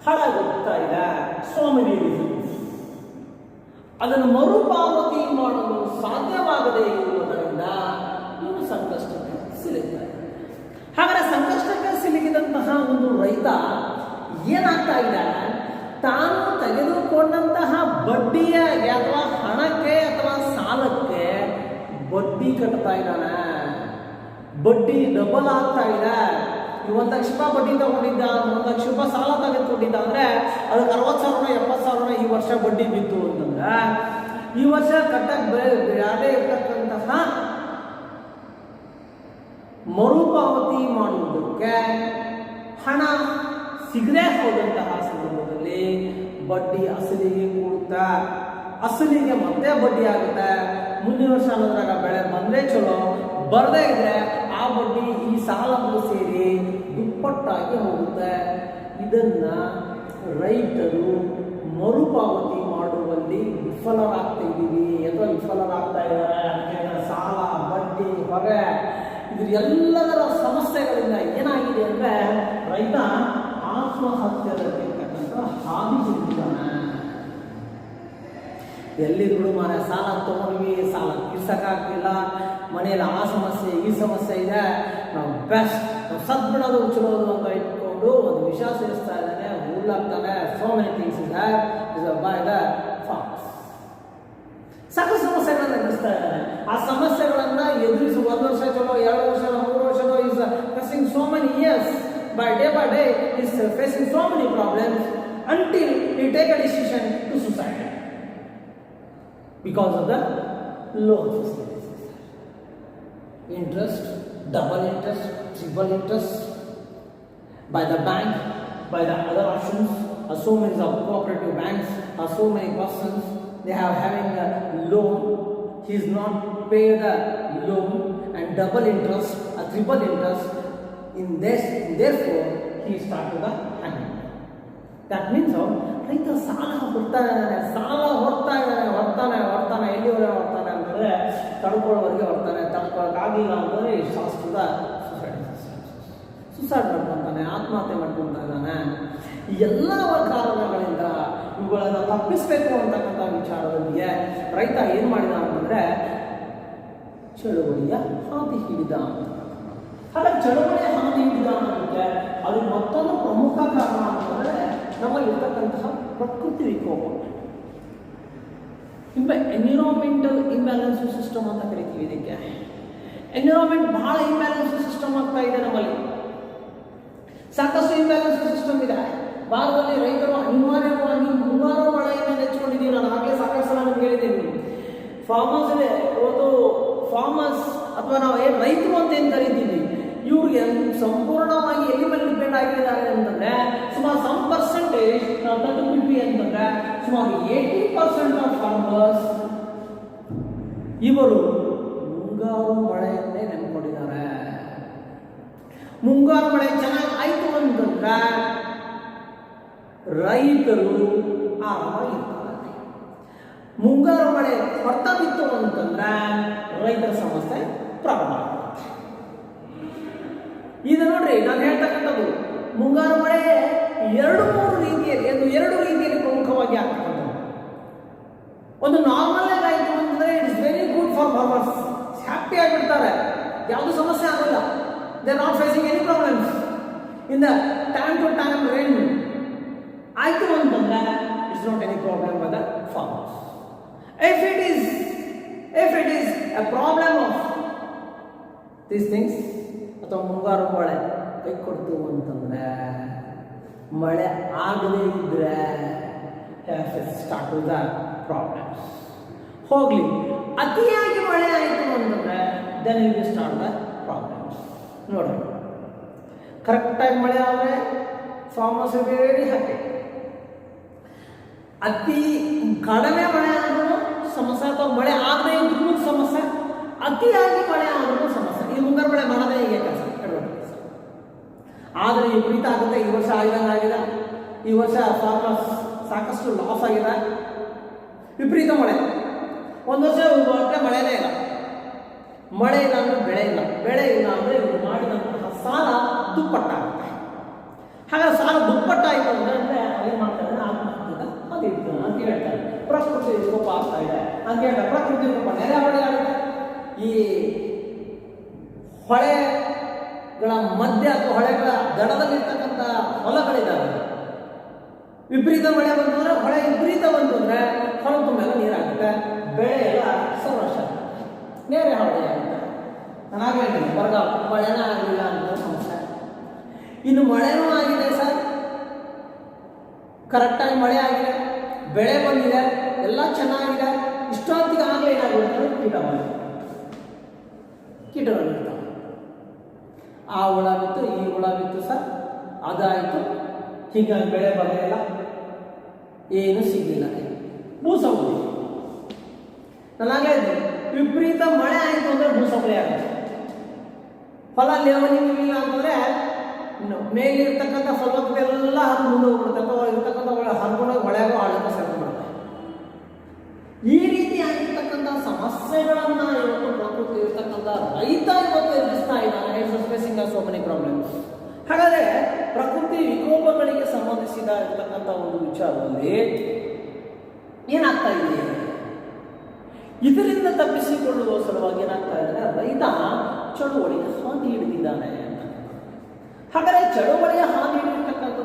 ಹಾಳಾಗುತ್ತಾ ಇದೆ. So many reasons. ಅದನ್ನು ಮರುಪಾವತಿ ಮಾಡಲು ಸಾಧ್ಯವಾಗದೇ ಇರುವುದರಿಂದ ಇವನು ಸಂಕಷ್ಟಕ್ಕೆ ಸಿಲುಕ್ತಾರೆ. ಹಾಗಾದರೆ ಸಂಕಷ್ಟಕ್ಕೆ ಸಿಲುಕಿದಂತಹ ಒಂದು ರೈತ ಏನಾಗ್ತಾ ಇದೆ, ತಾನು ತೆಗೆದುಕೊಂಡಂತಹ ಬಡ್ಡಿಯ ಅಥವಾ ಹಣಕ್ಕೆ ಅಥವಾ ಸಾಲಕ್ಕೆ ಬಡ್ಡಿ ಕಟ್ತಾ ಇದ್ದಾನೆ. ಬಡ್ಡಿ ಡಬಲ್ ಆಗ್ತಾ ಇದೆ. ನೀವು 1 ಲಕ್ಷ ರೂಪಾಯಿ ಬಡ್ಡಿ ತಗೊಂಡಿದ್ದ, 1 ಲಕ್ಷ ರೂಪಾಯಿ ಸಾಲ ತೆಗೆದುಕೊಂಡಿದ್ದ ಅಂದ್ರೆ ಅದಕ್ಕೆ 60,000 70,000 ಈ ವರ್ಷ ಬಡ್ಡಿ ಬಿತ್ತು ಅಂತಂದ್ರೆ ಈ ವರ್ಷ ಕಟ್ಟಕ್ಕೆ ಬೇರೆ ಇರ್ತಕ್ಕಂತಹ ಮರುಪಾವತಿ ಮಾಡುವುದಕ್ಕೆ ಹಣ ಸಿಗದೆ ಹೋದಂತಹ ಸಂದರ್ಭದಲ್ಲಿ ಬಡ್ಡಿ ಅಸಲಿಗೆ ಕೂಡುತ್ತಾ, ಅಸಲಿಗೆ ಮತ್ತೆ ಬಡ್ಡಿ ಆಗುತ್ತೆ. ಮುಂದಿನ ವರ್ಷ ಅನ್ನೋದ್ರಾಗ ಬೆಳೆ ಬಂದ್ರೆ ಚಲೋ, ಬರದೇ ಇದ್ರೆ ಆ ಬಡ್ಡಿ ಈ ಸಾಲವನ್ನು ಸೇರಿ ದುಪ್ಪಟ್ಟಾಗಿ ಹೋಗುತ್ತೆ. ಇದನ್ನ ರೈತರು ಮರುಪಾವತಿ ಮಾಡುವಲ್ಲಿ ವಿಫಲರಾಗ್ತಾ ಇದ್ದೀವಿ ಅಥವಾ ವಿಫಲರಾಗ್ತಾ ಇದ್ದಾರೆ. ಸಾಲ, ಬಡ್ಡಿ, ಹೊರೆ, ಇದ್ರ ಎಲ್ಲದರ ಸಮಸ್ಯೆಗಳಿಂದ ಏನಾಗಿದೆ ಅಂದ್ರೆ ರೈತ ಆತ್ಮಹತ್ಯೆಗಿರ್ತಕ್ಕಂಥ ಹಾದಿ ಹಿಡಿದಿದ್ದಾನೆ. ಎಲ್ಲಿದ್ರು ಮಾರ ಸಾಲ ತಗೊಂಡ್ವಿ, ಸಾಲ ತೀರ್ಸಕ್ಕಾಗ್ತಿಲ್ಲ, ಮನೆಯಲ್ಲಿ ಆ ಸಮಸ್ಯೆ ಈ ಸಮಸ್ಯೆ ಇದೆ, ನಾವು ಬೆಸ್ಟ್ ಸದ್ಬಿಡೋದು ಉಚ್ಚರೋದು ಅಂತ ಇಟ್ಕೊಂಡು ಒಂದು ವಿಷ ಸೇರಿಸ್ತಾ ಇದ್ದಾನೆ, ಉಳ್ಳಾಗ್ತಾನೆ. ಸೋ ಮೆನಿ ಥಿಂಗ್ಸ್ ಇದೆ ಬೈ ದ ಫಾರ್ಮರ್ಸ್. ಸಾಕಷ್ಟು ಸಮಸ್ಯೆಗಳನ್ನ ಎದುರಿಸ್ತಾ ಇದ್ದಾನೆ. ಆ ಸಮಸ್ಯೆಗಳನ್ನ ಎದುರಿಸಿ 1 ವರ್ಷ ಚಲೋ, 2 ವರ್ಷ, 3 ವರ್ಷ is facing so many years. By day is facing so many problems until he take a decision to suicide because of the loan facilities. Interest, double interest, triple interest by the bank, by the other options. So many of cooperative banks, so many persons they have having a loan. He is not pay the loan and double interest, triple interest in this, therefore he started the handling. That means ರೈತ ಸಾಲ ಹೊಡ್ತಾ ಇದ್ದಾನೆ, ಸಾಲ ಹೊಡ್ತಾನೆ ಎಲ್ಲಿವರೆಗೆ ಹೊಡ್ತಾನೆ ಅಂತಂದರೆ ತಡ್ಕೊಳ್ಳೋವರೆಗೆ ಹೊಡ್ತಾನೆ, ತಡ್ಕೊಳ್ಳೋಕ್ಕಾಗಲಿಲ್ಲ ಅಂತಂದರೆ ಶಾಸ್ತ್ರದ suicide ಮಾಡ್ಕೊತಾನೆ, ಆತ್ಮಹತ್ಯೆ ಮಾಡ್ಕೊತಾ ಇದ್ದಾನೆ. ಎಲ್ಲ ಕಾರಣಗಳಿಂದ ಇವುಗಳನ್ನು ತಪ್ಪಿಸಬೇಕು ಅಂತಕ್ಕಂಥ ವಿಚಾರದೊಂದಿಗೆ ರೈತ ಏನು ಮಾಡಿದ ಅಂತಂದರೆ ಚಳುವಳಿಯ ಹಾದಿ ಹಿಡಿದ. ಹಾಗಾಗಿ ಚಳುವಳಿಯ ಹಾದಿ ಹಿಡಿದ ಅನ್ನೋದಕ್ಕೆ ಅದು ಮತ್ತೊಂದು ಪ್ರಮುಖ ಕಾರಣ ಅಂತಂದರೆ ನಮ್ಮಲ್ಲಿರ್ತಕ್ಕಂತಹ ಪ್ರಕೃತಿ ವಿಕೋಪ, ಎನ್ವಿರಾನ್ಮೆಂಟಲ್ ಇಂಬ್ಯಾಲೆನ್ಸ್ ಸಿಸ್ಟಮ್ ಅಂತ ಕರಿತೀವಿ. ಇದಕ್ಕೆ ಎನ್ವಿರಾನ್ಮೆಂಟ್ ಬಹಳ ಇಂಬ್ಯಾಲೆನ್ಸ್ ಸಿಸ್ಟಮ್ ಆಗ್ತಾ ಇದೆ. ನಮ್ಮಲ್ಲಿ ಸಾಕಷ್ಟು ಇಂಬ್ಯಾಲೆನ್ಸ್ ಸಿಸ್ಟಮ್ ಇದೆ. ಭಾರತದಲ್ಲಿ ರೈತರು ಅನಿವಾರ್ಯವಾಗಿ ಮುಂಗಾರು ಮಳೆಯನ್ನು ನೆಚ್ಚಿಕೊಂಡಿದ್ದೀವಿ. ನಾನು ಆಗಲೇ ಸಾಕಷ್ಟು ಸಲ ನಿಮ್ಗೆ ಹೇಳಿದ್ದೀನಿ. ಫಾರ್ಮರ್ಸ್ ಅಥವಾ ನಾವು ಏನು ರೈತರು ಅಂತ ಏನು ಕರಿತೀವಿ, ಇವ್ರಿಗೆ ಸಂಪೂರ್ಣವಾಗಿ ಎಲ್ಲಿ ಮೇಲೆ ಡಿಪೆಂಡ್ ಆಗಿದ್ದಾರೆ ಅಂತಂದ್ರೆ ಸುಮಾರು ಸಮ್ ಪರ್ಸೆಂಟೇಜ್ ನಾವು ತಂದುಬಿಟ್ವಿ ಅಂತಂದ್ರೆ ಸುಮಾರು 80% ಆಫ್ ಫಾರ್ಮರ್ಸ್ ಇವರು ಮುಂಗಾರು ಮಳೆಯನ್ನೇ ನೆನ್ಕೊಂಡಿದ್ದಾರೆ. ಮುಂಗಾರು ಮಳೆ ಚೆನ್ನಾಗಿ ಆಯ್ತು ಅಂತಂದ್ರೆ ರೈತರು ಆರಾಮಾಗಿರ್ತಾರೆ. ಮುಂಗಾರು ಮಳೆ ಹೊರತ ಬಿತ್ತು ಅಂತಂದ್ರೆ ರೈತರ ಸಮಸ್ಯೆ ಪ್ರಾರಂಭ ಆಗುತ್ತೆ. ಈಗ ನೋಡ್ರಿ, ನಾನು ಹೇಳ್ತಕ್ಕಂಥದ್ದು ಮುಂಗಾರು ಮಳೆ ಎರಡು ರೀತಿಯಲ್ಲಿ ಪ್ರಮುಖವಾಗಿ ಆಗ್ತಕ್ಕಂಥದ್ದು. ಒಂದು ನಾರ್ಮಲ್ ಆಯಿತು ಅಂತಂದ್ರೆ it is very good for farmers, happy ಆಗಿಬಿಡ್ತಾರೆ, ಯಾವುದು ಸಮಸ್ಯೆ ಆಗೋಲ್ಲ. They are not facing any problems in the time to time rain ಆಯಿತು ಅಂತಂದ್ರೆ it's not any problem for the farmers. If it is a problem of these things, ಅಥವಾ ಮುಂಗಾರು ಮಳೆ ಕೈ ಕೊಡ್ತು ಅಂತಂದ್ರೆ, ಮಳೆ ಆಗದೇ ಇದ್ರೆ ಸ್ಟಾರ್ಟ್ ಟು ದ ಪ್ರಾಬ್ಲಮ್ಸ್. ಹೋಗ್ಲಿ, ಅತಿಯಾಗಿ ಮಳೆ ಆಯಿತು ಅಂತಂದ್ರೆ then you will start the problems. ನೋಡ್ರಿ, ಕರೆಕ್ಟಾಗಿ ಮಳೆ ಆದರೆ ಫಾರ್ಮರ್ಸ್ ವೆರಿ ಹ್ಯಾಪಿ. ಅತಿ ಕಡಿಮೆ ಮಳೆ ಆದ್ರೂ ಸಮಸ್ಯೆ, ಅಥವಾ ಮಳೆ ಆಗದೆ ಇದ್ರೂ ಸಮಸ್ಯೆ, ಅತಿಯಾಗಿ ಮಳೆ ಆದ್ರೂ ಸಮಸ್ಯೆ. ಈ ಮುಂಗಾರು ಮಳೆ ಮಾಡದೇ ಹೀಗೆ ಕೆಲಸ ಆದರೆ ವಿಪರೀತ ಆಗುತ್ತೆ. ಈ ವರ್ಷ ಆಗಿದೆ. ಈ ವರ್ಷ ಫಾರ್ಮರ್ಸ್ ಸಾಕಷ್ಟು ಲಾಸ್ ಆಗಿದೆ. ವಿಪರೀತ ಮಳೆ, ಒಂದು ವರ್ಷ ಮಳೆನೇ ಇಲ್ಲ. ಮಳೆ ಇಲ್ಲ ಅಂದ್ರೆ ಬೆಳೆ ಇಲ್ಲ ಅಂದ್ರೆ ಇವರು ಮಾಡಿದಂತಹ ಸಾಲ ದುಪ್ಪಟ್ಟಾಗುತ್ತೆ. ಹಾಗಾದ್ರೆ ಸಾಲ ದುಪ್ಪಟ್ಟಾಯಿತು ಅಂದ್ರೆ ಏನು ಮಾಡ್ತಾರೆ, ಆತ್ಮಹತ್ಯೆ ಅಂತ ಹೇಳ್ತಾರೆ. ಪ್ರಕೃತಿ ವಿಕೋಪ ಆಗ್ತಾ ಇದೆ ಅಂತ ಹೇಳ್ತಾರೆ. ಪ್ರಕೃತಿ ವಿಕೋಪ ನೆರೆ ಹೊಳೆ ಆಗುತ್ತೆ. ಈ ಹೊಳೆಗಳ ಮಧ್ಯ ಅಥವಾ ಹೊಳೆಗಳ ದಡದಲ್ಲಿರ್ತಕ್ಕಂಥ ಹೊಲಗಳಿದ್ದಾವೆ. ವಿಪರೀತ ಮಳೆ ಬಂತು ಅಂದ್ರೆ, ಹೊಳೆ ವಿಪರೀತ ಬಂತು ಅಂದ್ರೆ ಹೊಲ ತುಂಬೆಲ್ಲ ನೀರಾಗುತ್ತೆ, ಬೆಳೆ ಎಲ್ಲ ಸಂರಕ್ಷ ನೇರೆ ಹೊಳೆ ಆಗುತ್ತೆ. ನಾನು ಹೇಳ್ತೀನಿ, ಬರಗಾಲ, ಮಳೆನೇ ಆಗಲಿಲ್ಲ ಅಂತ ಸಮಸ್ಯೆ. ಇನ್ನು ಮಳೆನೂ ಆಗಿದೆ ಸರ್, ಕರೆಕ್ಟಾಗಿ ಮಳೆ ಆಗಿದೆ, ಬೆಳೆ ಬಂದಿದೆ, ಎಲ್ಲ ಚೆನ್ನಾಗಿದೆ, ಇಷ್ಟೊತ್ತಿಗೆ ಆಗಲೇ ಏನಾಗುತ್ತೆ, ಕೀಟಗಳಿರ್ತಾವೆ. ಆ ಹುಳ ಬಿತ್ತು, ಈ ಹುಳ ಬಿತ್ತು ಸರ್, ಅದಾಯಿತು, ಹೀಗಾಗಿ ಬೆಳೆ ಬರಲಿಲ್ಲ, ಏನು ಸಿಗಲಿಲ್ಲ, ಭೂಸವಳಿ. ನಾನಾಗಲೇ ವಿಪರೀತ ಮಳೆ ಆಯಿತು ಅಂದರೆ ಭೂಸವಳಿ ಆಗುತ್ತೆ. ಫಲ ಲೇವನಿಲ್ಲ ಅಂತಂದರೆ ಮೇಲಿರ್ತಕ್ಕಂಥ ಫಲವತ್ತೆಲ್ಲ ಹರಿದು ಮುಂದೆ ಹೋಗ್ಬಿಡುತ್ತೆ, ಅಥವಾ ಇರ್ತಕ್ಕಂಥ ಹರ್ಕೊಂಡೋಗಿ ಹೊಳೆಗೂ ಆಳಕ್ಕೆ ಸೇರ್ಕೊಂಡ್ಬಿಡುತ್ತೆ. ಈ ರೀತಿಯಾಗಿರ್ತಕ್ಕಂಥ ಸಮಸ್ಯೆಗಳನ್ನು ಇವತ್ತು ಪ್ರಕೃತಿ ಇರ್ತಕ್ಕಂಥ ರೈತ ಇವತ್ತು ಎದುರಿಸ್ತಾ ಇದ್ದಾನೆ. Facing so many problems. ಹಾಗಾದರೆ ಪ್ರಕೃತಿ ವಿಕೋಪಗಳಿಗೆ ಸಂಬಂಧಿಸಿದ ಇರ್ತಕ್ಕಂಥ ಒಂದು ವಿಚಾರದಲ್ಲಿ ಏನಾಗ್ತಾ ಇದೆ, ಇದರಿಂದ ತಪ್ಪಿಸಿಕೊಳ್ಳುವ ಸಲುವಾಗಿ ಏನಾಗ್ತಾ ಇದ್ದಾರೆ, ರೈತ ಚಳುವಳಿಯ ಹಾದಿ ಹಿಡಿದಿದ್ದಾನೆ. ಹಾಗಾದರೆ ಚಳುವಳಿಯ ಹಾದಿ ಹಿಡಿದಿರ್ತಕ್ಕಂಥ